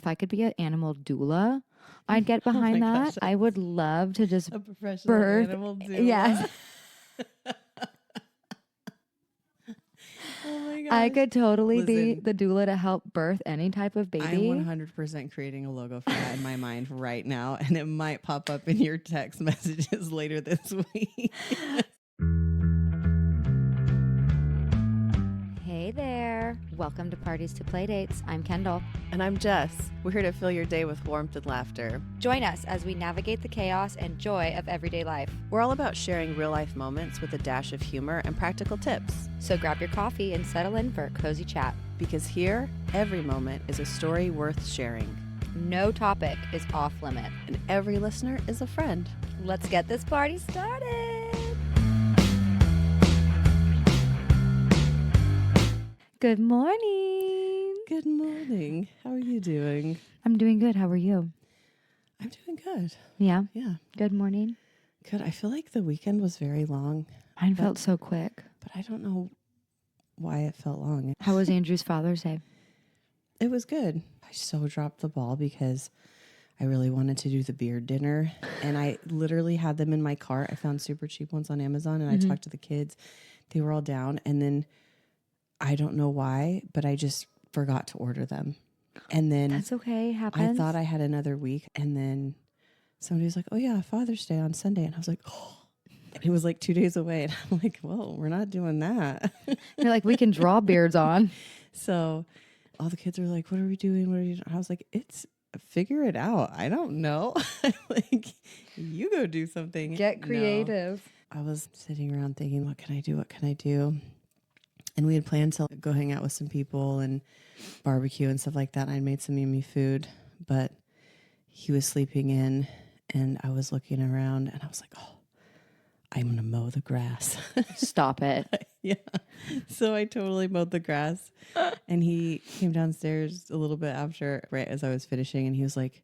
I could be an animal doula, I'd get behind that. I would love to just a professional birth. animal doula. Yes. Oh my gosh. I could totally be Listen, the doula to help birth any type of baby. I'm 100% creating a logo for that in my mind right now, and it might pop up in your text messages later this week. Hey there. Welcome to Parties to Playdates. I'm Kendall. And I'm Jess. We're here to fill your day with warmth and laughter. Join us as we navigate the chaos and joy of everyday life. We're all about sharing real-life moments with a dash of humor and practical tips. So grab your coffee and settle in for a cozy chat. Because here, every moment is a story worth sharing. No topic is off limit. And every listener is a friend. Let's get this party started. Good morning. Good morning. How are you doing? I'm doing good. How are you? I'm doing good. Yeah. Yeah. Good morning. Good. I feel like the weekend was very long. Mine felt so quick. But I don't know why it felt long. How was Andrew's Father's Day? It was good. I so dropped the ball because I really wanted to do the beard dinner. And I literally had them in my cart. I found super cheap ones on Amazon and I talked to the kids. They were all down. And then I don't know why, but I just forgot to order them. And then That's okay. Happens. I thought I had another week. And then somebody was like, oh yeah, Father's Day on Sunday. And I was like, oh, and it was like 2 days away. And I'm like, whoa, we're not doing that. You're like, we can draw beards on. So all the kids were like, what are we doing? What are you doing? I was like, figure it out. I don't know. Like, you go do something. Get creative. No. I was sitting around thinking, what can I do? What can I do? And we had planned to go hang out with some people and barbecue and stuff like that. And I made some yummy food, but he was sleeping in and I was looking around and I was like, oh, I'm going to mow the grass. Stop it. Yeah. So I totally mowed the grass and he came downstairs a little bit after, right as I was finishing. And he was like,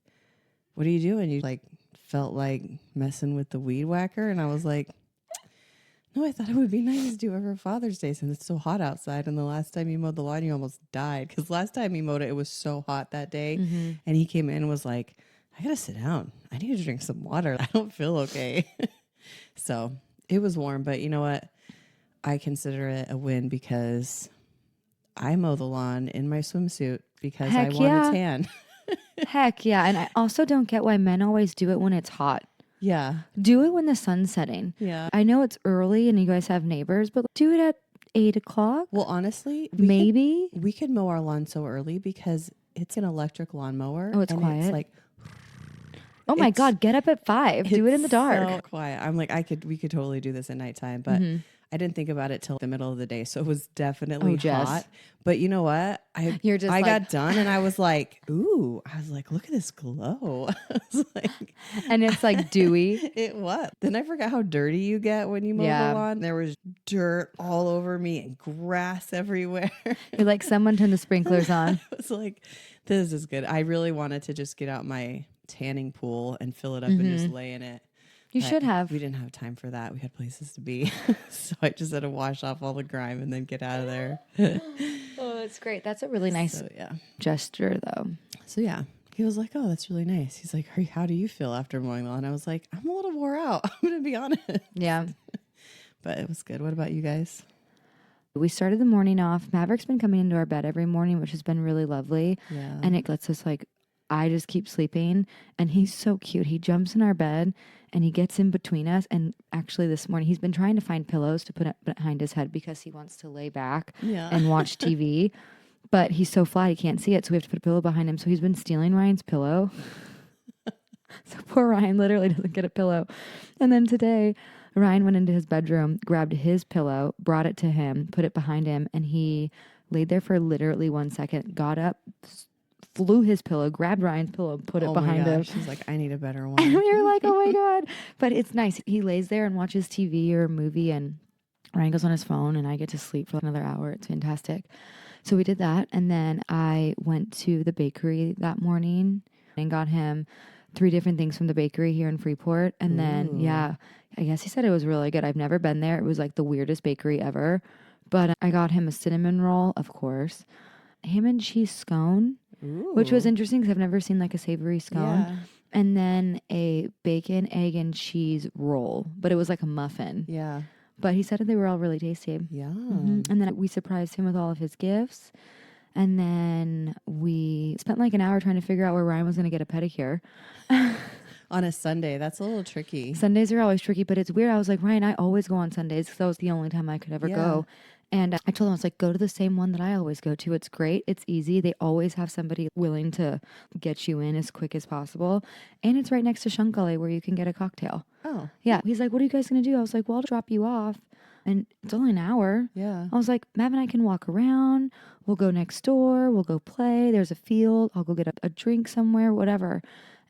what are you doing? You like felt like messing with the weed whacker. And I was like, no, I thought it would be nice to do it for Father's Day since it's so hot outside. And the last time you mowed the lawn, you almost died. Because last time he mowed it, it was so hot that day. Mm-hmm. And he came in and was like, I got to sit down. I need to drink some water. I don't feel okay. So it was warm. But you know what? I consider it a win because I mow the lawn in my swimsuit because I want a tan. Heck yeah. And I also don't get why men always do it when it's hot. Yeah. Do it when the sun's setting. Yeah. I know it's early and you guys have neighbors, but do it at 8 o'clock. Well, honestly, we could mow our lawn so early because it's an electric lawnmower. Oh, it's and quiet. It's like, oh my God, get up at 5. Do it in the dark. So quiet. I'm like, we could totally do this at nighttime, but I didn't think about it till the middle of the day. So it was definitely hot. But you know what? I got done and I was like, ooh, look at this glow. I was like, and it's like dewy. It was. Then I forgot how dirty you get when you mow the lawn. There was dirt all over me and grass everywhere. You're like, someone turn the sprinklers on. I was like, this is good. I really wanted to just get out my tanning pool and fill it up and just lay in it. You should have. We didn't have time for that. We had places to be. So I just had to wash off all the grime and then get out of there. Oh, that's great. That's a really nice gesture, though. So, yeah. He was like, oh, that's really nice. He's like, how do you feel after mowing the lawn? I was like, I'm a little wore out. I'm going to be honest. Yeah. But it was good. What about you guys? We started the morning off. Maverick's been coming into our bed every morning, which has been really lovely. Yeah. And it lets us I just keep sleeping and he's so cute. He jumps in our bed and he gets in between us. And actually this morning he's been trying to find pillows to put behind his head because he wants to lay back and watch TV. But he's so flat he can't see it. So we have to put a pillow behind him. So he's been stealing Ryan's pillow. So poor Ryan literally doesn't get a pillow. And then today Ryan went into his bedroom, grabbed his pillow, brought it to him, put it behind him. And he laid there for literally 1 second, got up, flew his pillow, grabbed Ryan's pillow, put it behind him. She's like, I need a better one. And we were like, oh my God. But it's nice. He lays there and watches TV or a movie and Ryan goes on his phone and I get to sleep for another hour. It's fantastic. So we did that. And then I went to the bakery that morning and got him 3 different things from the bakery here in Freeport. And then, I guess he said it was really good. I've never been there. It was like the weirdest bakery ever. But I got him a cinnamon roll, of course, ham and cheese scone. which was Ooh. interesting because I've never seen like a savory scone. Yeah. And then a bacon, egg, and cheese roll, but it was like a muffin. Yeah. But he said they were all really tasty. Yum. And then we surprised him with all of his gifts. And then we spent like an hour trying to figure out where Ryan was going to get a pedicure. On a Sunday, that's a little tricky. Sundays are always tricky, but it's weird. I was like, Ryan, I always go on Sundays because that was the only time I could ever go. And I told him, I was like, go to the same one that I always go to. It's great. It's easy. They always have somebody willing to get you in as quick as possible. And it's right next to Shankale where you can get a cocktail. Oh. Yeah. He's like, what are you guys going to do? I was like, well, I'll drop you off. And it's only an hour. Yeah. I was like, Mav and I can walk around. We'll go next door. We'll go play. There's a field. I'll go get a drink somewhere, whatever.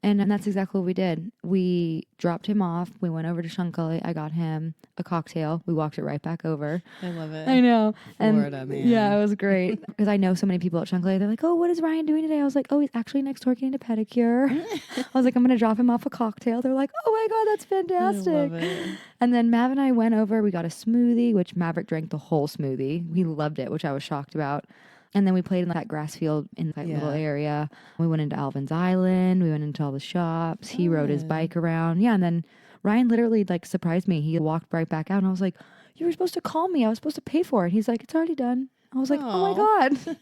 And that's exactly what we did. We dropped him off. We went over to Shankale. I got him a cocktail. We walked it right back over. I love it. I know. Florida, man. Yeah, it was great. Because I know so many people at Shankale. They're like, oh, what is Ryan doing today? I was like, oh, he's actually next door getting a pedicure. I was like, I'm going to drop him off a cocktail. They're like, oh my God, that's fantastic. I love it. And then Mav and I went over. We got a smoothie, which Maverick drank the whole smoothie. He loved it, which I was shocked about. And then we played in that grass field in that little area. We went into Alvin's Island. We went into all the shops. He rode his bike around. Yeah. And then Ryan literally like surprised me. He walked right back out and I was like, you were supposed to call me. I was supposed to pay for it. He's like, it's already done. I was like, oh my God.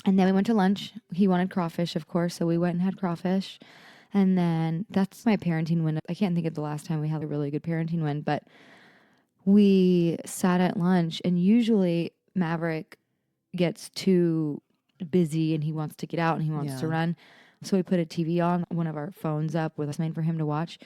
And then we went to lunch. He wanted crawfish, of course. So we went and had crawfish. And then that's my parenting win. I can't think of the last time we had a really good parenting win, but we sat at lunch and usually Maverick gets too busy and he wants to get out and he wants to run. So we put a TV on, one of our phones up with something for him to watch,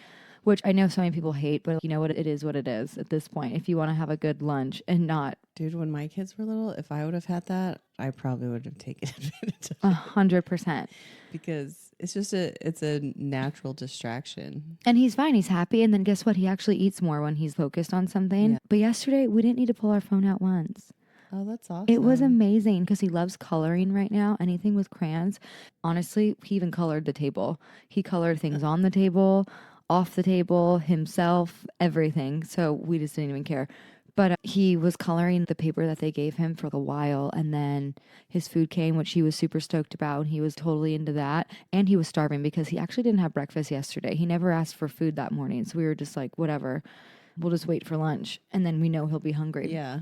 which I know so many people hate, but you know what? It is what it is at this point. If you want to have a good lunch and not. Dude, when my kids were little, if I would have had that, I probably would have taken advantage of it. 100%. Because it's a natural distraction. And he's fine. He's happy. And then guess what? He actually eats more when he's focused on something. Yeah. But yesterday we didn't need to pull our phone out once. Oh, that's awesome. It was amazing because he loves coloring right now. Anything with crayons. Honestly, he even colored the table. He colored things on the table, off the table, himself, everything. So we just didn't even care. But he was coloring the paper that they gave him for a while. And then his food came, which he was super stoked about. And he was totally into that. And he was starving because he actually didn't have breakfast yesterday. He never asked for food that morning. So we were just like, whatever. We'll just wait for lunch. And then we know he'll be hungry. Yeah.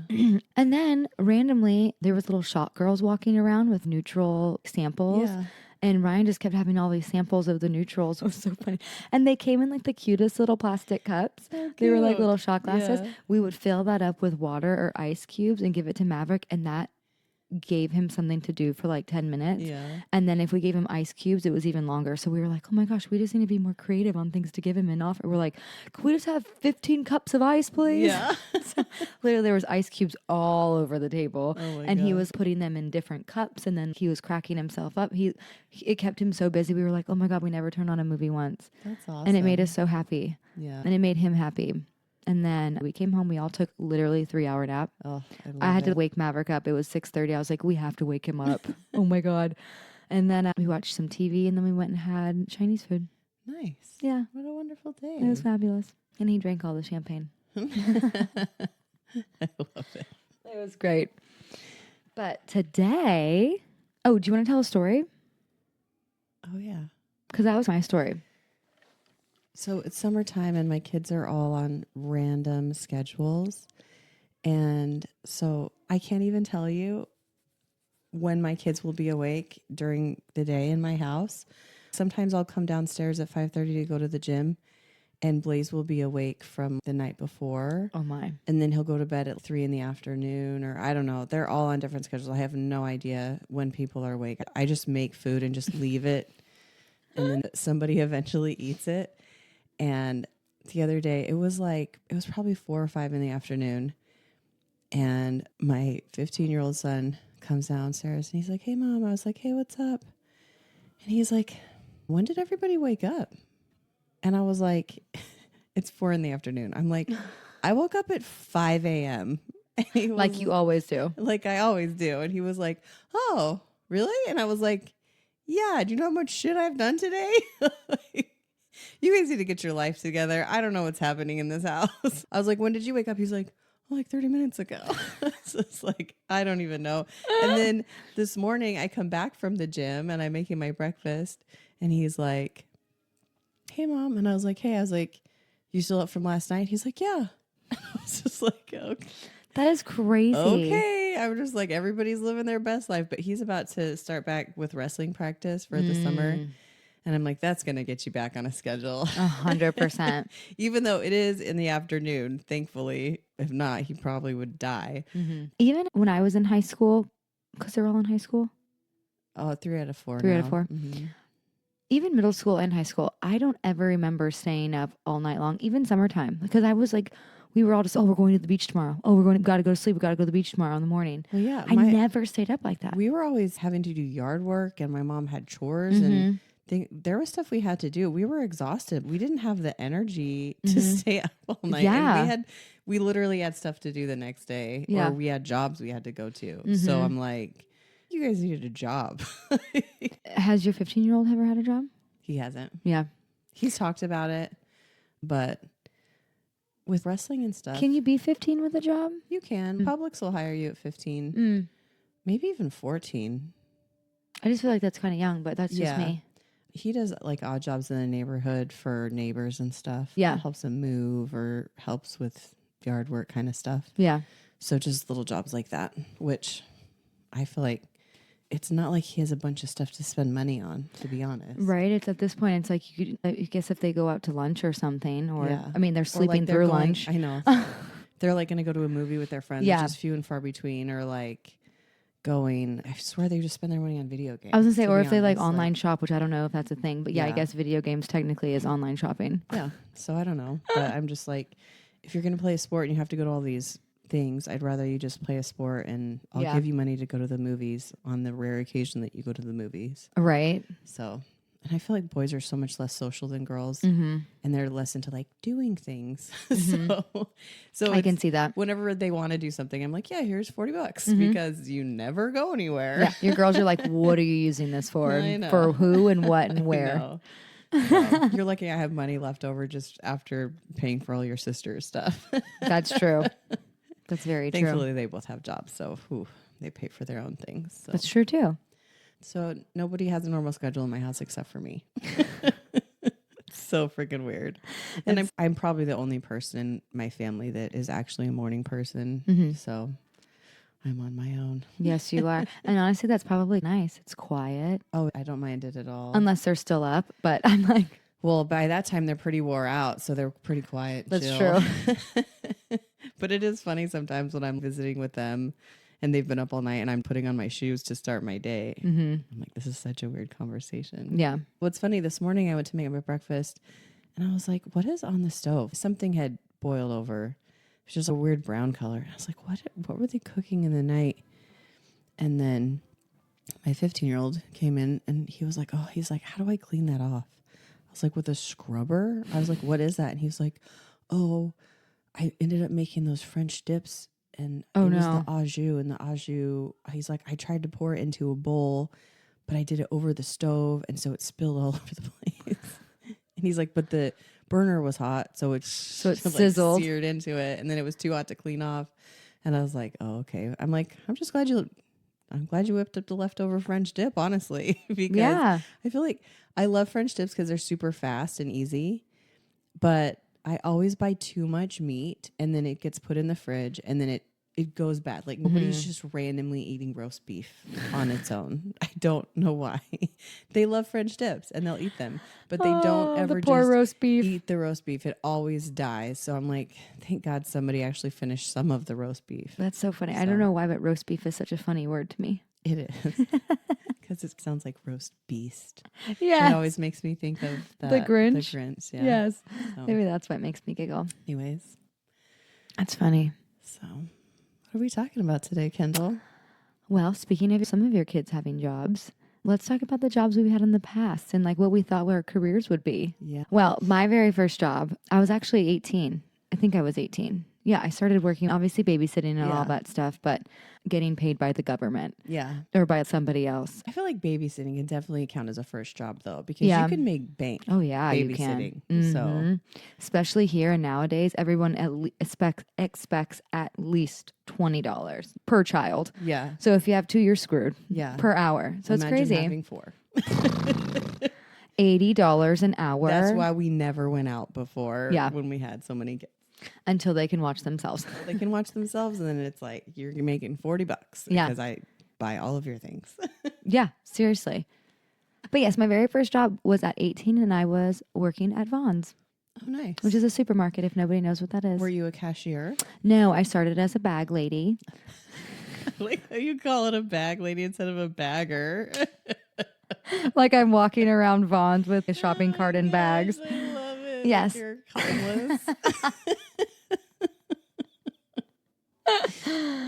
And then randomly, there was little shop girls walking around with neutral samples. Yeah. And Ryan just kept having all these samples of the neutrals. It was so funny. And they came in like the cutest little plastic cups. So they were like cute. little shot glasses. Yeah. We would fill that up with water or ice cubes and give it to Maverick. And that gave him something to do for like 10 minutes. Yeah. And then if we gave him ice cubes, it was even longer. So we were like, oh my gosh, we just need to be more creative on things to give him and offer. We're like, could we just have 15 cups of ice, please? Yeah. So literally there was ice cubes all over the table. Oh my and he God. was putting them in different cups and then he was cracking himself up. It kept him so busy. We were like, oh my God, we never turned on a movie once. That's awesome. And it made us so happy. Yeah. And it made him happy. And then we came home. We all took literally 3-hour nap. Oh, I had to wake Maverick up. It was 6:30. I was like, we have to wake him up. Oh my God. And then we watched some TV and then we went and had Chinese food. Nice. Yeah. What a wonderful day. It was fabulous. And he drank all the champagne. I love it. It was great. But today, do you want to tell a story? Oh, yeah. Because that was my story. So it's summertime and my kids are all on random schedules. And so I can't even tell you when my kids will be awake during the day in my house. Sometimes I'll come downstairs at 5:30 to go to the gym and Blaze will be awake from the night before. Oh my. And then he'll go to bed at 3 in the afternoon or I don't know. They're all on different schedules. I have no idea when people are awake. I just make food and just leave it. And then somebody eventually eats it. And the other day, it was probably 4 or 5 in the afternoon. And my 15-year-old son comes downstairs and he's like, hey, Mom. I was like, hey, what's up? And he's like, when did everybody wake up? And I was like, it's 4 in the afternoon. I'm like, I woke up at 5 a.m. Like you always do. Like I always do. And he was like, oh, really? And I was like, yeah, do you know how much shit I've done today? You guys need to get your life together. I don't know what's happening in this house. I was like, when did you wake up? He's like, like 30 minutes ago. So it's like, I don't even know. And then this morning I come back from the gym and I'm making my breakfast and he's like, hey mom. And I was like, hey, you still up from last night? He's like, yeah. I was just like, okay. That is crazy. Okay. I'm just like, everybody's living their best life, but he's about to start back with wrestling practice for the summer. And I'm like, that's going to get you back on a schedule. 100%. Even though it is in the afternoon, thankfully. If not, he probably would die. Even when I was in high school, because they're all in high school. Oh, 3 out of 4 3 now. out of 4. Even middle school and high school, I don't ever remember staying up all night long, even summertime. Because I was like, we were all just, we're going to the beach tomorrow. Gotta go to sleep. We gotta go to the beach tomorrow in the morning. Well, yeah. I never stayed up like that. We were always having to do yard work and my mom had chores and there was stuff we had to do. We were exhausted. We didn't have the energy to stay up all night. Yeah. And we literally had stuff to do the next day or we had jobs we had to go to. So I'm like, you guys needed a job. Has your 15-year-old ever had a job? He hasn't. Yeah. He's talked about it, but with wrestling and stuff. Can you be 15 with a job? You can. Publix will hire you at 15, maybe even 14. I just feel like that's kind of young, but that's just me. He does like odd jobs in the neighborhood for neighbors and stuff. Yeah. That helps him move or helps with yard work kind of stuff. Yeah. So just little jobs like that, which I feel like it's not like he has a bunch of stuff to spend money on, to be honest. Right. It's at this point, it's like, I guess if they go out to lunch or something, or, I mean, they're sleeping through lunch. I know. They're like going to go to a movie with their friends, which is few and far between, or like going, I swear they just spend their money on video games. I was gonna say, or if they like online shop, which I don't know if that's a thing, but I guess video games technically is online shopping. Yeah. So I don't know, but I'm just like, if you're going to play a sport and you have to go to all these things, I'd rather you just play a sport and I'll give you money to go to the movies on the rare occasion that you go to the movies. Right. So, and I feel like boys are so much less social than girls and they're less into like doing things. So I can see that. Whenever they want to do something, I'm like, yeah, here's $40 because you never go anywhere. Yeah. Your girls are like, what are you using this for? I know. For who and what and where? So, you're lucky I have money left over just after paying for all your sister's stuff. That's true. That's very true. Thankfully, they both have jobs, so they pay for their own things. So. That's true too. So nobody has a normal schedule in my house except for me. So freaking weird. And I'm probably the only person in my family that is actually a morning person. So I'm on my own. Yes, you are. And honestly, that's probably nice. It's quiet. Oh, I don't mind it at all. Unless they're still up. But I'm like, well, by that time they're pretty wore out, so they're pretty quiet. That's chill. True. But it is funny sometimes when I'm visiting with them and they've been up all night and I'm putting on my shoes to start my day. I'm like, this is such a weird conversation. Yeah. What's funny, this morning I went to make my breakfast and I was like, what is on the stove? Something had boiled over. It was just a weird brown color. I was like, what were they cooking in the night? And then my 15-year-old came in and he's like, how do I clean that off? I was like, with a scrubber? I was like, what is that? And he was like, oh, I ended up making those French dips and it was the au jus. And the au jus, he's like, I tried to pour it into a bowl, but I did it over the stove. And so it spilled all over the place. And he's like, but the burner was hot. So it sizzled. Like seared into it. And then it was too hot to clean off. And I was like, oh, okay. I'm like, I'm glad you whipped up the leftover French dip, honestly, because I feel like I love French dips because they're super fast and easy, but I always buy too much meat and then it gets put in the fridge and then it goes bad. Like nobody's just randomly eating roast beef on its own. I don't know why. They love French dips and they'll eat them, but they don't ever the poor just roast beef. Eat the roast beef. It always dies. So I'm like, thank God somebody actually finished some of the roast beef. That's so funny. I don't know why, but roast beef is such a funny word to me. It is. Because it sounds like roast beast. Yeah. It always makes me think of the Grinch. The Grinch, yeah. Yes. So. Maybe that's what makes me giggle. Anyways. That's funny. So, what are we talking about today, Kendall? Well, speaking of some of your kids having jobs, let's talk about the jobs we've had in the past and like what we thought our careers would be. Yeah. Well, my very first job, I was actually 18. I think I was 18. Yeah, I started working, obviously babysitting and all Yeah. that stuff, but getting paid by the government Yeah. or by somebody else. I feel like babysitting can definitely count as a first job though, because Yeah. you can make bank. Oh yeah, you can. Babysitting. So Especially here and nowadays, everyone expects at least $20 per child. yeah. So if you have two, you're screwed. Yeah. Per hour. So Imagine it's crazy. having 4. $80 an hour. That's why we never went out before. Yeah. When we had so many kids. Until they can watch themselves. They can watch themselves, and then it's like you're making $40 Yeah. because I buy all of your things. Yeah, seriously. But yes, my very first job was at 18 and I was working at Vaughn's, Oh, nice. which is a supermarket if nobody knows what that is. Were you a cashier? No, I started as a bag lady. Like how you call it a bag lady instead of a bagger. Like I'm walking around Vaughn's with a shopping cart and bags. I love it. Yes. Like you're homeless.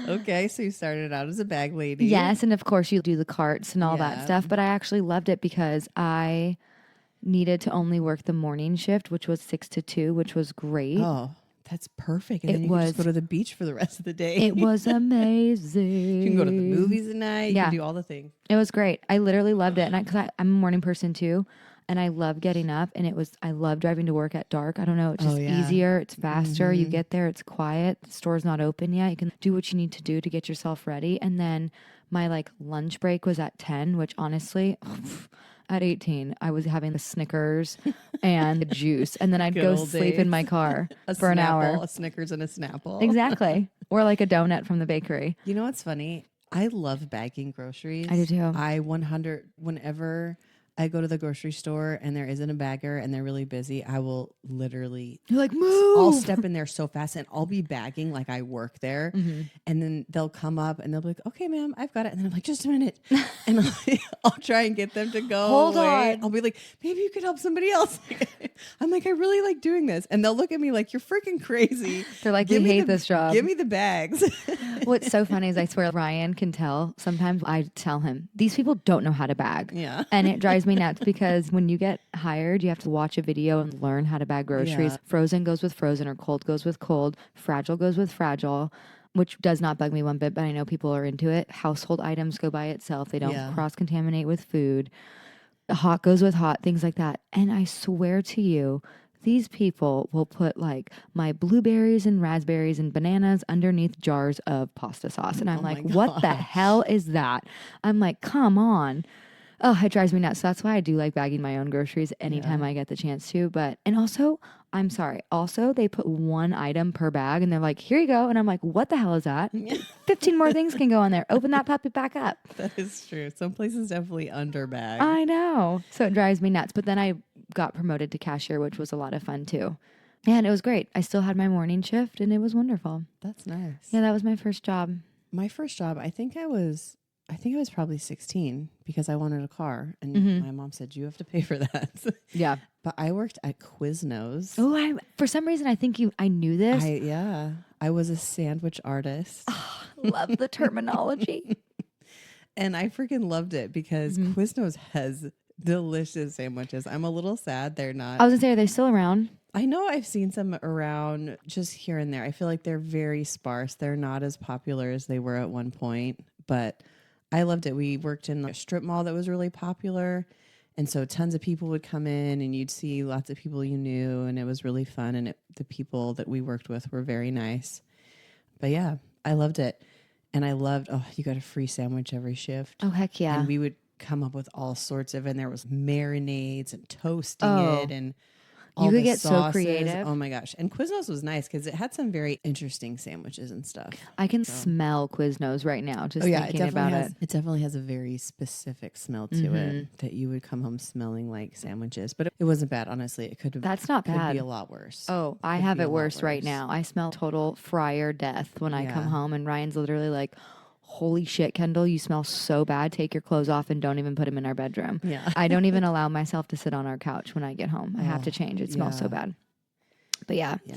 Okay, so you started out as a bag lady. Yes, and of course you do the carts and all that Yeah. stuff, but I actually loved it because I needed to only work the morning shift, which was 6 to 2, which was great. Oh, that's perfect. And It then you can just was- go to the beach for the rest of the day. It was amazing. You can go to the movies at night. You Yeah. can do all the things. It was great. I literally loved it. And I'm a morning person too. And I love getting up, and I love driving to work at dark. I don't know. It's just yeah. easier. It's faster. You Mhm. get there. It's quiet. The store's not open yet. You can do what you need to do to get yourself ready. And then my lunch break was at 10, which honestly, at 18, I was having the Snickers and the juice. And then I'd Good go old sleep in days. my car A for an hour. a Snickers and a Snapple. Exactly. Or like a donut from the bakery. You know what's funny? I love bagging groceries. I do too. Whenever I go to the grocery store and there isn't a bagger and they're really busy, I will literally, You're like, move. I'll step in there so fast and I'll be bagging like I work there. Mm-hmm. And then they'll come up and they'll be like, okay, ma'am, I've got it. And then I'm like, just a minute. And I'll try and get them to go. Hold away. on. I'll be like, maybe you could help somebody else. I'm like, I really like doing this. And they'll look at me like, you're freaking crazy. They're like, Give we me hate this job. Give me the bags. What's so funny is I swear Ryan can tell. Sometimes I tell him, these people don't know how to bag. Yeah. And it drives me nuts because when you get hired, you have to watch a video and learn how to bag groceries. Yeah. Frozen goes with frozen or cold goes with cold. Fragile goes with fragile, which does not bug me one bit, but I know people are into it. Household items go by itself. They don't Yeah. cross-contaminate with food. Hot goes with hot, things like that. And I swear to you, these people will put my blueberries and raspberries and bananas underneath jars of pasta sauce. And I'm Oh my like, what the gosh. hell is that? I'm like, come on. Oh, it drives me nuts. So that's why I do like bagging my own groceries anytime I get the chance to. And also, I'm sorry. Also, they put one item per bag and they're like, here you go. And I'm like, what the hell is that? 15 more things can go in there. Open that puppy back up. That is true. Some places definitely underbag. I know. So it drives me nuts. But then I got promoted to cashier, which was a lot of fun too. And it was great. I still had my morning shift and it was wonderful. That's nice. Yeah, that was my first job. My first job, I think I was probably 16 because I wanted a car and my mom said, you have to pay for that. Yeah. But I worked at Quiznos. Oh, for some reason, I think I knew this. I was a sandwich artist. Love the terminology. And I freaking loved it because Quiznos has delicious sandwiches. I'm a little sad they're not. I was gonna say, are they still around? I know I've seen some around just here and there. I feel like they're very sparse. They're not as popular as they were at one point, but I loved it. We worked in a strip mall that was really popular. And so tons of people would come in and you'd see lots of people you knew and it was really fun. And the people that we worked with were very nice. But yeah, I loved it. And I loved, you got a free sandwich every shift. Oh, heck yeah. And we would come up with all sorts of, and there was marinades and toasting it and all You could the get so sauces. creative. Oh my gosh. And Quiznos was nice because it had some very interesting sandwiches and stuff. I can smell Quiznos right now just thinking about it. It definitely has a very specific smell to it that you would come home smelling like sandwiches. But it wasn't bad, honestly. It could have That's not could bad. be a lot worse. Oh, I Could have be a it lot worse right worse. now. I smell total fryer death when I come Yeah. home, and Ryan's literally like, holy shit, Kendall, you smell so bad. Take your clothes off and don't even put them in our bedroom. Yeah. I don't even allow myself to sit on our couch when I get home. I have to change. It smells so yeah. bad. But yeah, Yeah.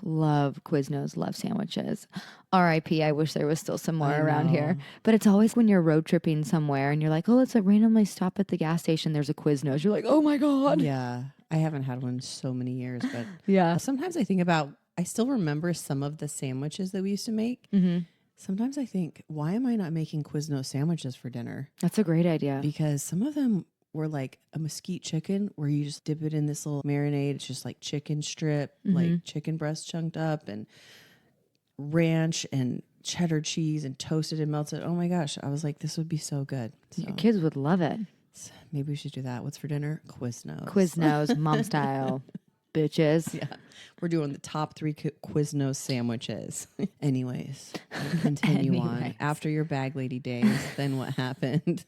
love Quiznos, love sandwiches. R.I.P. I wish there was still some more I around here. know. But it's always when you're road tripping somewhere and you're like, oh, let's randomly stop at the gas station. There's a Quiznos. You're like, oh my God. Yeah. I haven't had one in so many years, but Yeah. sometimes I think about I still remember some of the sandwiches that we used to make. Mm-hmm. Sometimes I think, why am I not making Quiznos sandwiches for dinner? That's a great idea. Because some of them were like a mesquite chicken where you just dip it in this little marinade. It's just like chicken strip, like chicken breast chunked up and ranch and cheddar cheese and toasted and melted. Oh my gosh. I was like, this would be so good. So Your kids would love it. maybe we should do that. What's for dinner? Quiznos. Quiznos, mom style. Bitches. Yeah. We're doing the top 3 Quiznos sandwiches. Anyways, we'll continue on. After your bag lady days, then what happened?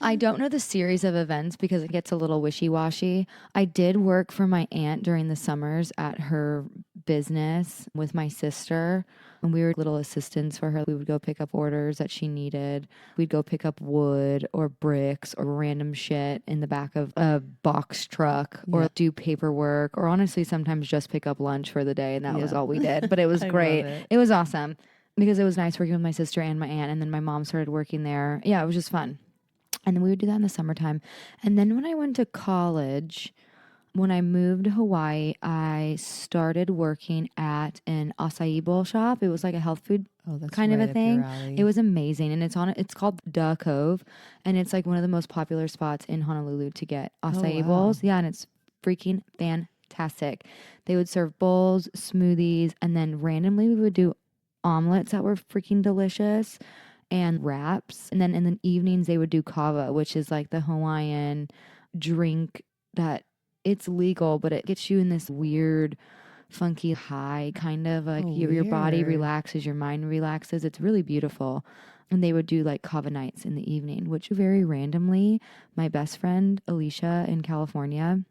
I don't know the series of events because it gets a little wishy-washy. I did work for my aunt during the summers at her business with my sister, and we were little assistants for her. We would go pick up orders that she needed. We'd go pick up wood or bricks or random shit in the back of a box truck or do paperwork or honestly sometimes just pick up lunch for the day, and that was all we did. But it was great. It was awesome because it was nice working with my sister and my aunt, and then my mom started working there. Yeah, it was just fun. And then we would do that in the summertime. And then when I went to college, when I moved to Hawaii, I started working at an acai bowl shop. It was like a health food kind of a thing. It was amazing. And it's called Da Cove. And it's like one of the most popular spots in Honolulu to get acai bowls. Yeah, and it's freaking fantastic. They would serve bowls, smoothies, and then randomly we would do omelets that were freaking delicious. And wraps. And then in the evenings, they would do kava, which is like the Hawaiian drink that it's legal, but it gets you in this weird, funky high, kind of like your body relaxes, your mind relaxes. It's really beautiful. And they would do like kava nights in the evening, which very randomly, my best friend, Alicia in California,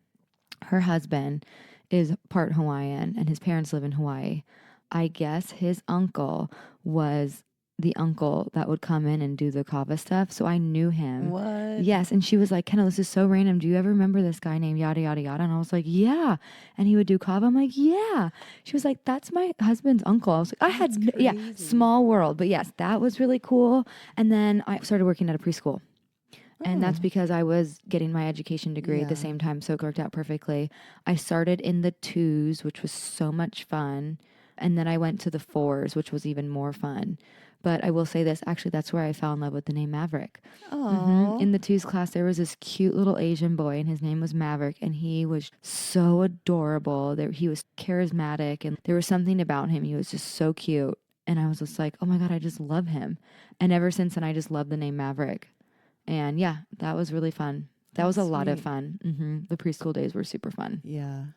her husband is part Hawaiian and his parents live in Hawaii. I guess his uncle was the uncle that would come in and do the kava stuff. So I knew him. What? Yes. And she was like, Kendall, this is so random. Do you ever remember this guy named yada, yada, yada? And I was like, yeah. And he would do kava. I'm like, yeah. She was like, that's my husband's uncle. I was like, small world. But yes, that was really cool. And then I started working at a preschool. And that's because I was getting my education degree at the same time. So it worked out perfectly. I started in the 2s, which was so much fun. And then I went to the 4s, which was even more fun. But I will say this, actually, that's where I fell in love with the name Maverick. In the 2s class, there was this cute little Asian boy, and his name was Maverick, and he was so adorable. He was charismatic, and there was something about him. He was just so cute. And I was just like, oh my God, I just love him. And ever since then, I just love the name Maverick. And yeah, that was really fun. That was a lot of fun. The preschool days were super fun. Yeah.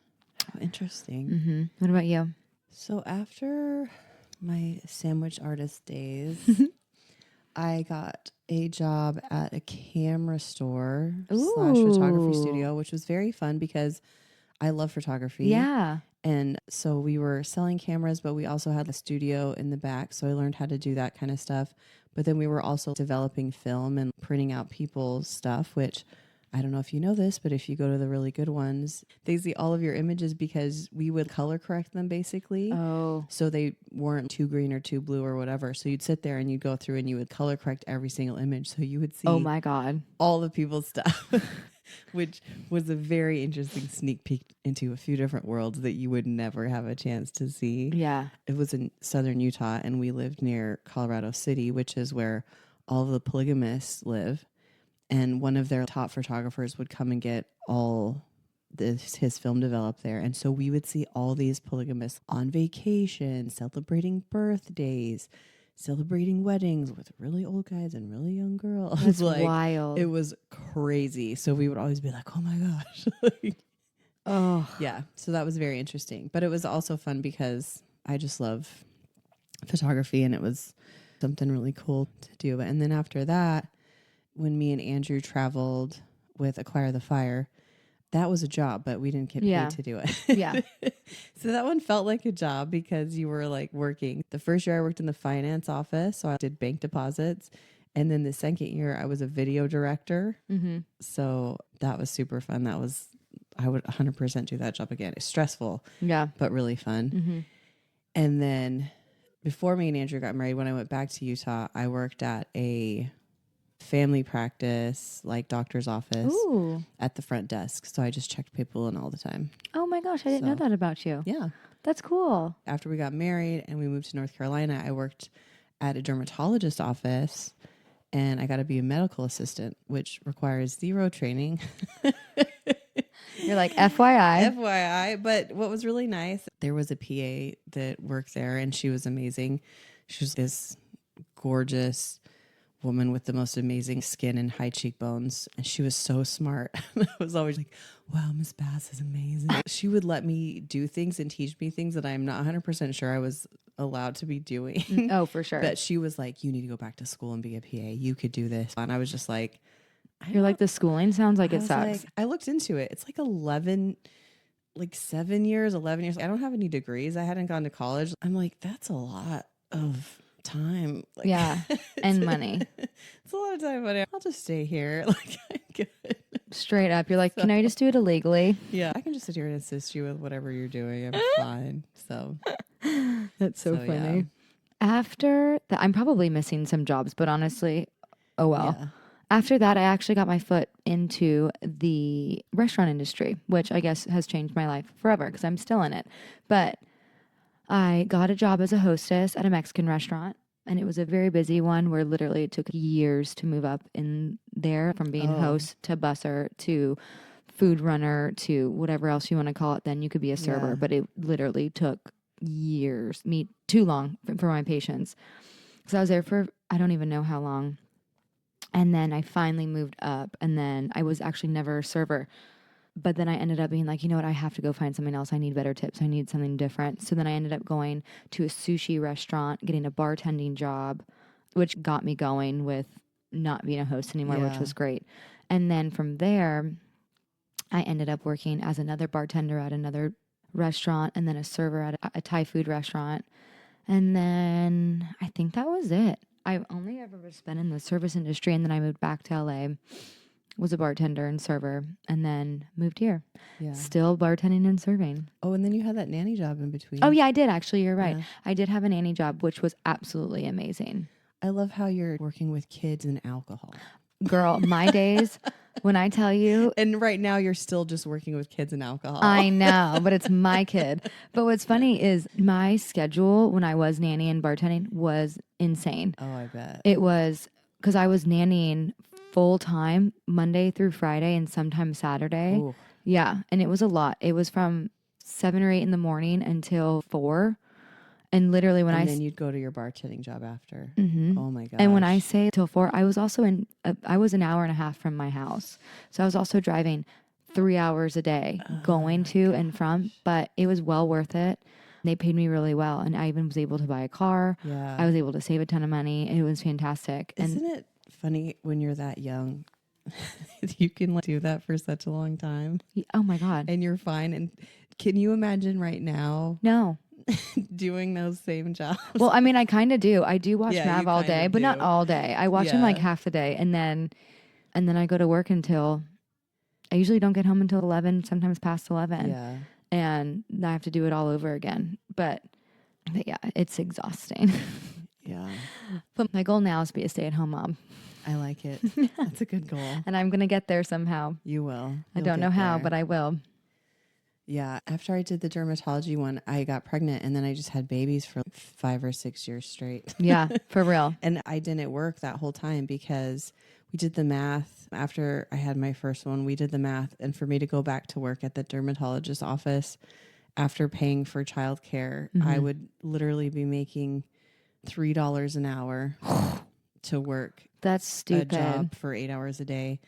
How interesting. What about you? So after my sandwich artist days, I got a job at a camera store / photography studio, which was very fun because I love photography. Yeah. And so we were selling cameras, but we also had a studio in the back. So I learned how to do that kind of stuff. But then we were also developing film and printing out people's stuff, which I don't know if you know this, but if you go to the really good ones, they see all of your images because we would color correct them basically. Oh. So they weren't too green or too blue or whatever. So you'd sit there and you'd go through and you would color correct every single image. So you would see oh my God, all the people's stuff, which was a very interesting sneak peek into a few different worlds that you would never have a chance to see. Yeah. It was in southern Utah and we lived near Colorado City, which is where all of the polygamists live. And one of their top photographers would come and get all his film developed there. And so we would see all these polygamists on vacation, celebrating birthdays, celebrating weddings with really old guys and really young girls. That's wild. It was crazy. So we would always be like, oh my gosh. Yeah. So that was very interesting. But it was also fun because I just love photography and it was something really cool to do. And then after that, when me and Andrew traveled with Acquire the Fire, that was a job, but we didn't get paid to do it. Yeah. So that one felt like a job because you were like working. The first year I worked in the finance office, so I did bank deposits. And then the second year I was a video director. So that was super fun. I would 100% do that job again. It's stressful, but really fun. And then before me and Andrew got married, when I went back to Utah, I worked at a family practice, like doctor's office at the front desk. So I just checked people in all the time. Oh my gosh, I didn't know So, that about you. Yeah. That's cool. After we got married and we moved to North Carolina, I worked at a dermatologist office and I got to be a medical assistant, which requires 0 training. You're like, FYI. FYI. But what was really nice, there was a PA that worked there and she was amazing. She was this gorgeous woman with the most amazing skin and high cheekbones. And she was so smart. I was always like, wow, Miss Bass is amazing. She would let me do things and teach me things that I'm not 100% sure I was allowed to be doing. Oh, for sure. But she was like, you need to go back to school and be a PA. You could do this. And I was just like, You're like, the schooling sounds like I it was sucks. like, I looked into it. It's like 11, like 7 years, 11 years. I don't have any degrees. I hadn't gone to college. I'm like, that's a lot of time. Like, Yeah. And money. It's a lot of time, but I'll just stay here. Like, I'm good. Straight up. You're like, can I just do it illegally? Yeah, I can just sit here and assist you with whatever you're doing. I'm fine. So That's so So, funny. yeah. After that, I'm probably missing some jobs, but honestly, oh well. yeah. After that, I actually got my foot into the restaurant industry, which I guess has changed my life forever because I'm still in it. But I got a job as a hostess at a Mexican restaurant, and it was a very busy one where literally it took years to move up in there from being Oh. host to busser to food runner to whatever else you want to call it. Then you could be a server, Yeah. but it literally took years, too long for my patience. So I was there for, I don't even know how long. And then I finally moved up, and then I was actually never a server. But then I ended up being like, you know what, I have to go find something else. I need better tips. I need something different. So then I ended up going to a sushi restaurant, getting a bartending job, which got me going with not being a host anymore, which Yeah. was great. And then from there, I ended up working as another bartender at another restaurant and then a server at a Thai food restaurant. And then I think that was it. I've only ever been in the service industry, and then I moved back to LA, was a bartender and server, and then moved here. Yeah. Still bartending and serving. Oh, and then you had that nanny job in between. Oh, yeah, I did actually. You're right. Yeah. I did have a nanny job, which was absolutely amazing. I love how you're working with kids and alcohol. Girl, my days, when I tell you, And right now you're still just working with kids and alcohol. I know, but it's my kid. But what's funny is my schedule when I was nanny and bartending was insane. Oh, I bet. It was because I was nannying full time Monday through Friday and sometimes Saturday. Ooh. Yeah. And it was a lot. It was from 7 or 8 in the morning until 4. And literally when And then you'd go to your bartending job after. Mhm. Oh my gosh. And when I say till 4, I was also I was an hour and a half from my house. So I was also driving 3 hours a day going to and from, but it was well worth it. They paid me really well. And I even was able to buy a car. Yeah. I was able to save a ton of money. It was fantastic. Isn't it funny when you're that young? You can like do that for such a long time Oh my God. and you're fine. And can you imagine right now No. doing those same jobs? Well, I mean, I kind of do. I do watch Yeah, Mav you all kinda day, but not do. all day. I watch him like Yeah. half the day, and then I go to work until I usually don't get home until 11, sometimes past 11, Yeah. and I have to do it all over again. But yeah, it's exhausting. Yeah. But my goal now is to be a stay-at-home mom, I like it. That's a good goal. and I'm gonna get there somehow. You will. I don't know how, but I will. Yeah. After I did the dermatology one, I got pregnant and then I just had babies for 5 or 6 years straight. Yeah, for real. And I didn't work that whole time because we did the math after I had my first one. We did the math. And for me to go back to work at the dermatologist's office after paying for childcare, I would literally be making $3 an hour to work That's a stupid. job for 8 hours a day.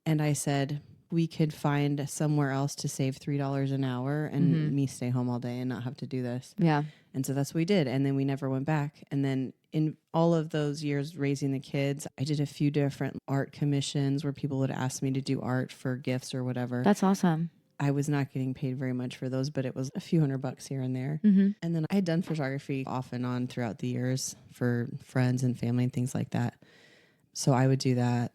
And I said, we could find somewhere else to save $3 an hour and me stay home all day and not have to do this. Yeah. And so that's what we did. And then we never went back. And then in all of those years raising the kids, I did a few different art commissions where people would ask me to do art for gifts or whatever. That's awesome. I was not getting paid very much for those, but it was a few $100 here and there. Mm-hmm. And then I had done photography off and on throughout the years for friends and family and things like that. So I would do that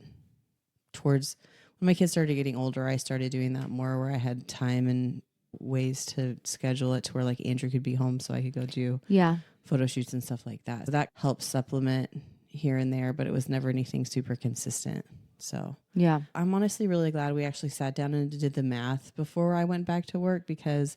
towards when my kids started getting older. I started doing that more where I had time and ways to schedule it to where like Andrew could be home so I could go do Yeah. photo shoots and stuff like that. So that helped supplement here and there, but it was never anything super consistent. So Yeah. I'm honestly really glad we actually sat down and did the math before I went back to work, because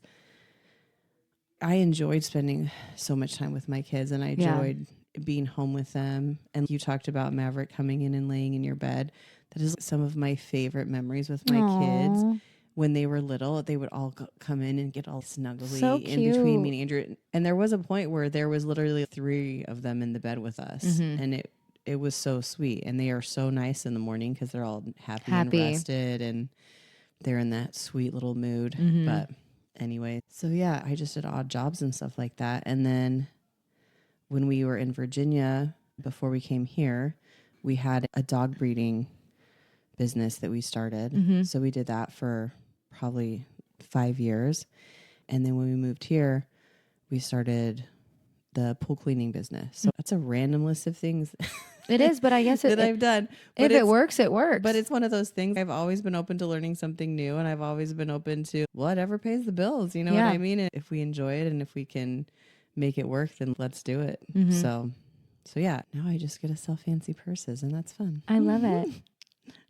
I enjoyed spending so much time with my kids, and I enjoyed being home with them. And you talked about Maverick coming in and laying in your bed. That is some of my favorite memories with my kids. Aw. When they were little, they would all come in and get all snuggly So in between me cute. and Andrew. And there was a point where there was literally 3 of them in the bed with us. And it was so sweet. And they are so nice in the morning because they're all happy and rested, and they're in that sweet little mood. But anyway, so yeah, I just did odd jobs and stuff like that. And then when we were in Virginia, before we came here, we had a dog breeding business that we started. So we did that for probably 5 years. And then when we moved here, we started the pool cleaning business. So that's a random list of things It is, but I guess that I've done. But if it works, it works. But it's one of those things. I've always been open to learning something new, and I've always been open to whatever pays the bills. You know what I mean? And if we enjoy it and if we can make it work, then let's do it. So yeah, now I just get to sell fancy purses, and that's fun. I love it.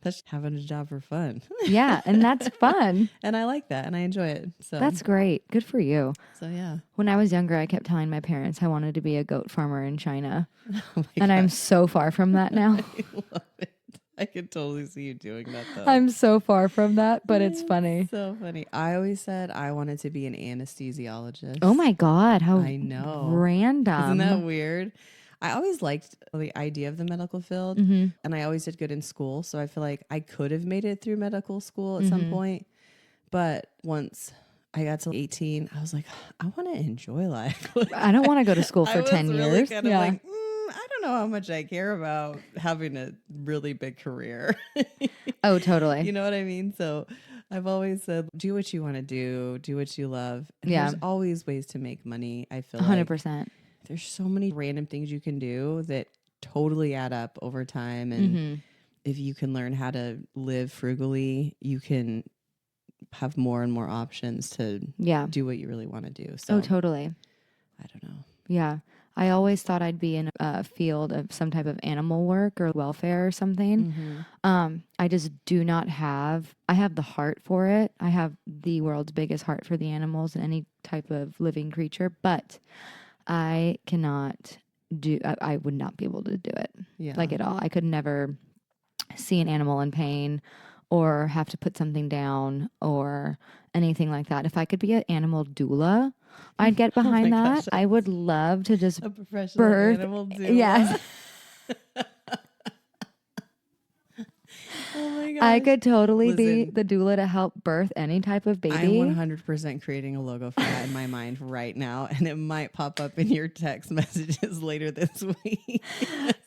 That's having a job for fun. Yeah, and that's fun. And I like that, and I enjoy it. So That's great. Good for you. So yeah. When I was younger, I kept telling my parents I wanted to be a goat farmer in China. Oh my And I'm gosh. so far from that now. I love it. I could totally see you doing that though. I'm so far from that, but it's funny. So funny. I always said I wanted to be an anesthesiologist. Oh my God, how I know. random. Isn't that weird? I always liked the idea of the medical field, Mm-hmm. and I always did good in school. So I feel like I could have made it through medical school at some point. But once I got to 18, I was like, I want to enjoy life. I don't want to go to school I for was 10 really years. kind of like, I don't know how much I care about having a really big career. Oh, totally. You know what I mean? So I've always said, do what you want to do what you love. And Yeah. there's always ways to make money. I feel 100%. there's so many random things you can do that totally add up over time. And if you can learn how to live frugally, you can have more and more options to do what you really want to do. So Oh, totally. I don't know. Yeah. I always thought I'd be in a field of some type of animal work or welfare or something. I just do not have, I have the heart for it. I have the world's biggest heart for the animals and any type of living creature, but I cannot I would not be able to do it like at all. I could never see an animal in pain or have to put something down or anything like that. If I could be an animal doula, I'd get behind that. I would love to just a professional animal doula. Yes. Oh my gosh. I could totally be the doula to help birth any type of baby. I'm 100% creating a logo for that in my mind right now, and it might pop up in your text messages later this week.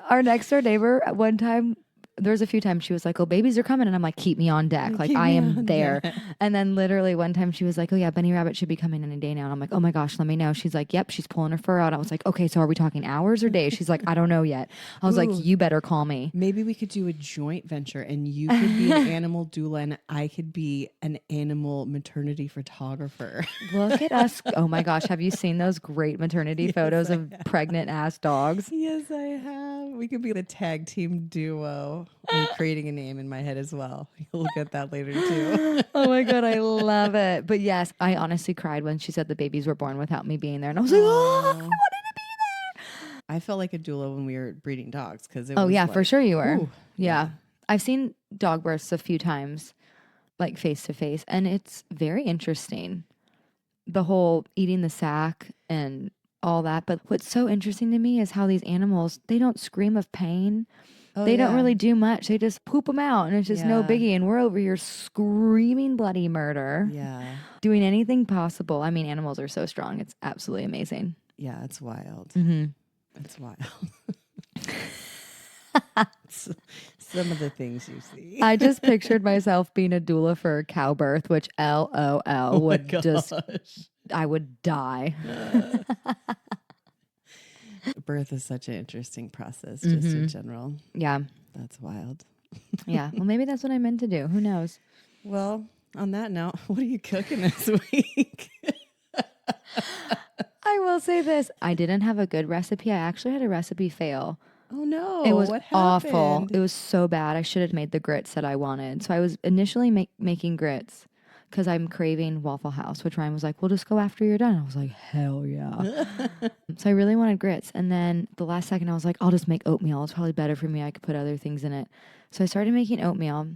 Our next door neighbor, at one time, there's a few times she was like, oh, babies are coming. And I'm like, keep me on deck. Like, I am there. And then literally one time she was like, oh, yeah, Bunny Rabbit should be coming any day now. And I'm like, oh my gosh, let me know. She's like, yep, she's pulling her fur out. I was like, okay, so are we talking hours or days? She's like, I don't know yet. I was like, you better call me. Maybe we could do a joint venture, and you could be an animal doula and I could be an animal maternity photographer. Look at us. Oh my gosh. Have you seen those great maternity photos of pregnant ass dogs? Yes, I have. We could be the tag team duo. I'm creating a name in my head as well. You'll get that later too. Oh my God, I love it. But yes, I honestly cried when she said the babies were born without me being there. And I was like, oh, I wanted to be there. I felt like a doula when we were breeding dogs. Oh yeah, for sure you were. Ooh, yeah. I've seen dog births a few times, like face to face. And it's very interesting. The whole eating the sack and all that. But what's so interesting to me is how these animals, they don't scream of pain. They don't really do much. They just poop them out and it's just no biggie. And we're over here screaming bloody murder. Yeah. Doing anything possible. I mean, animals are so strong. It's absolutely amazing. Yeah, it's wild. It's wild. Some of the things you see. I just pictured myself being a doula for a cow birth, which LOL would just, I would die. Birth is such an interesting process, just in general. Yeah. That's wild. Yeah. Well, maybe that's what I meant to do. Who knows? Well, on that note, what are you cooking this week? I will say this. I didn't have a good recipe. I actually had a recipe fail. Oh no. It was What awful. happened? It was so bad. I should have made the grits that I wanted. So I was initially making grits because I'm craving Waffle House, which Ryan was like, well, just go after you're done. I was like, hell yeah. So I really wanted grits. And then the last second, I was like, I'll just make oatmeal. It's probably better for me. I could put other things in it. So I started making oatmeal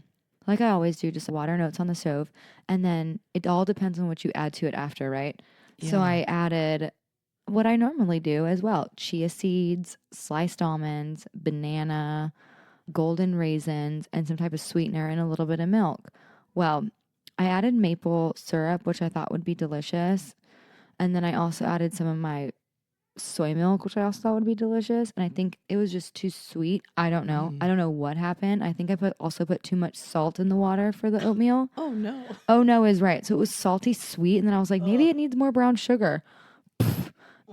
like I always do, just water and oats on the stove. And then it all depends on what you add to it after, right? So Yeah. I added what I normally do as well: chia seeds, sliced almonds, banana, golden raisins, and some type of sweetener and a little bit of milk. Well, I added maple syrup, which I thought would be delicious. And then I also added some of my soy milk, which I also thought would be delicious. And I think it was just too sweet. I don't know. I don't know what happened. I think I also put too much salt in the water for the oatmeal. Oh no. Oh no is right. So it was salty sweet. And then I was like, maybe it needs more brown sugar.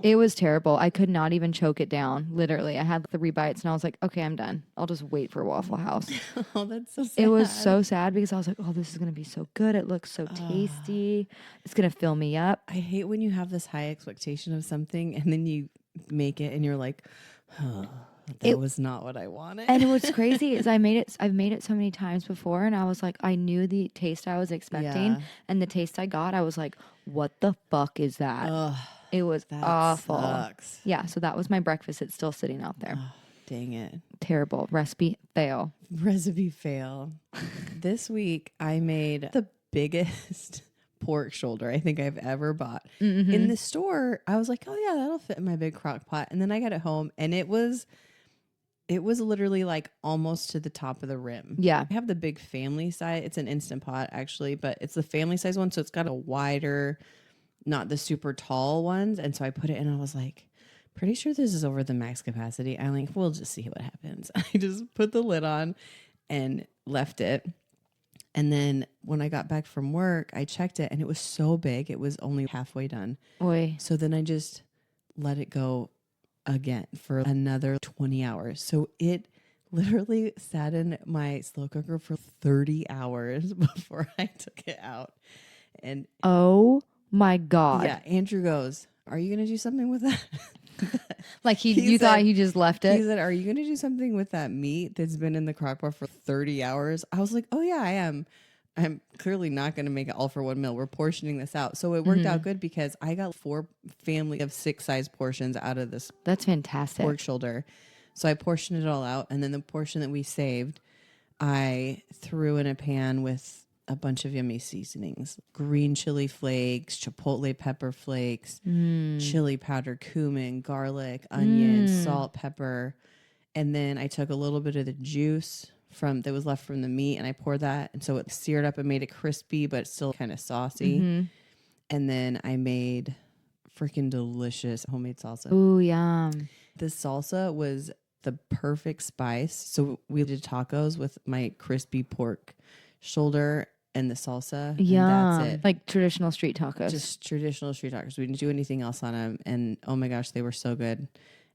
It was terrible. I could not even choke it down. Literally, I had 3 bites and I was like, okay, I'm done. I'll just wait for Waffle House. Oh, that's so sad. It was so sad because I was like, oh, this is going to be so good. It looks so tasty. It's going to fill me up. I hate when you have this high expectation of something and then you make it and you're like, oh, that was not what I wanted. And what's crazy is I've made it so many times before and I was like, I knew the taste I was expecting. Yeah. And the taste I got, I was like, what the fuck is that? Ugh, It was that awful. sucks. Yeah, so that was my breakfast. It's still sitting out there. Oh, dang it. Terrible. Recipe fail. Recipe fail. This week I made the biggest pork shoulder I think I've ever bought. In the store, I was like, oh yeah, that'll fit in my big crock pot. And then I got it home and it was literally like almost to the top of the rim. Yeah. I have the big family size. It's an Instant Pot actually, but it's the family size one. So it's got a wider, not the super tall ones. And so I put it in and I was like, pretty sure this is over the max capacity. I'm like, we'll just see what happens. I just put the lid on and left it. And then when I got back from work, I checked it and it was so big. It was only halfway done. Oy. So then I just let it go again for another 20 hours. So it literally sat in my slow cooker for 30 hours before I took it out. And Oh my God. yeah, Andrew goes, are you going to do something with that? Like He thought said- he just left He it? said, are you going to do something with that meat that's been in the crock pot for 30 hours? I was like, oh yeah, I am. I'm clearly not going to make it all for one meal. We're portioning this out. So it worked out good because I got 4 family of 6 size portions out of this That's fantastic. pork shoulder. So I portioned it all out. And then the portion that we saved, I threw in a pan with a bunch of yummy seasonings: green chili flakes, chipotle pepper flakes, chili powder, cumin, garlic, onion, salt, pepper. And then I took a little bit of the juice that was left from the meat and I poured that. And so it seared up and made it crispy, but still kind of saucy. And then I made freaking delicious homemade salsa. Ooh, yum. The salsa was the perfect spice. So we did tacos with my crispy pork shoulder and the salsa. Yum. And that's it. Like traditional street tacos. Just traditional street tacos. We didn't do anything else on them. And oh my gosh, they were so good.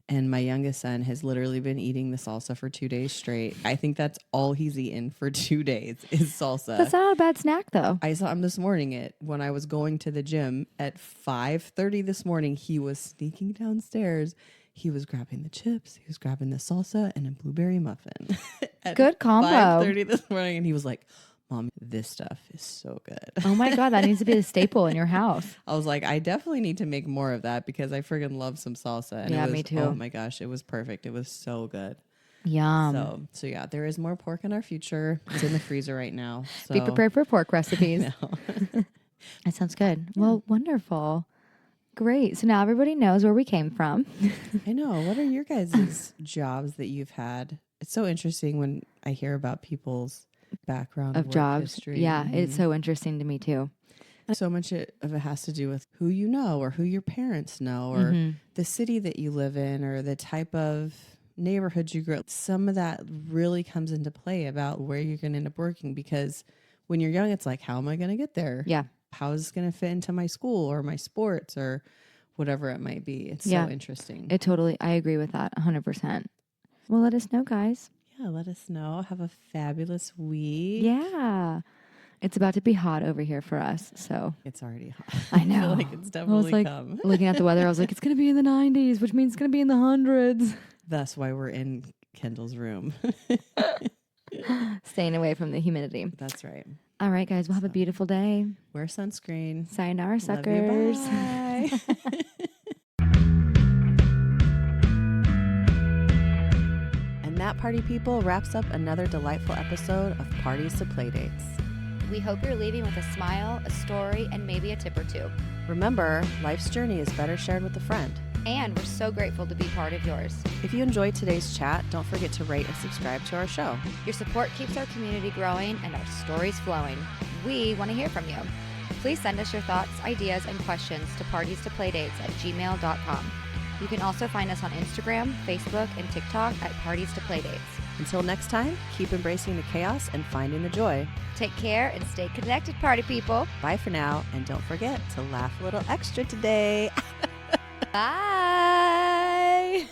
And my youngest son has literally been eating the salsa for 2 days straight. I think that's all he's eaten for 2 days is salsa. That's not a bad snack though. I saw him this morning when I was going to the gym at 5:30 this morning. He was sneaking downstairs. He was grabbing the chips. He was grabbing the salsa and a blueberry muffin. At Good combo. 5:30 this morning, and he was like, "Mom, this stuff is so good." Oh my God, that needs to be a staple in your house. I was like, I definitely need to make more of that because I friggin' love some salsa. And Yeah, it was, me too. Oh my gosh, it was perfect. It was so good. Yum. So yeah, there is more pork in our future. It's in the freezer right now. So. Be prepared for pork recipes. No. That sounds good. Well, wonderful. Great. So now everybody knows where we came from. I know. What are your guys' jobs that you've had? It's so interesting when I hear about people's background Of work jobs. history. Yeah, it's so interesting to me too. So much of it has to do with who you know or who your parents know or the city that you live in or the type of neighborhood you grew up. Some of that really comes into play about where you're going to end up working because when you're young, it's like, how am I going to get there? Yeah. How is this going to fit into my school or my sports or whatever it might be? It's so interesting. I agree with that 100%. Well, let us know, guys. Yeah, let us know. Have a fabulous week. Yeah. It's about to be hot over here for us. So It's already hot. I know. feel like it's definitely come. looking at the weather, I was like, it's going to be in the 90s, which means it's going to be in the hundreds. That's why we're in Kendall's room. Staying away from the humidity. That's right. All right, guys. Well, have a beautiful day. Wear sunscreen. Sayonara, Love suckers. you, bye. And that, party people, wraps up another delightful episode of Parties to Playdates. We hope you're leaving with a smile, a story, and maybe a tip or two. Remember, life's journey is better shared with a friend. And we're so grateful to be part of yours. If you enjoyed today's chat, don't forget to rate and subscribe to our show. Your support keeps our community growing and our stories flowing. We want to hear from you. Please send us your thoughts, ideas, and questions to partiestoplaydates@gmail.com. You can also find us on Instagram, Facebook, and TikTok at Parties to Playdates. Until next time, keep embracing the chaos and finding the joy. Take care and stay connected, party people. Bye for now, and don't forget to laugh a little extra today. Bye.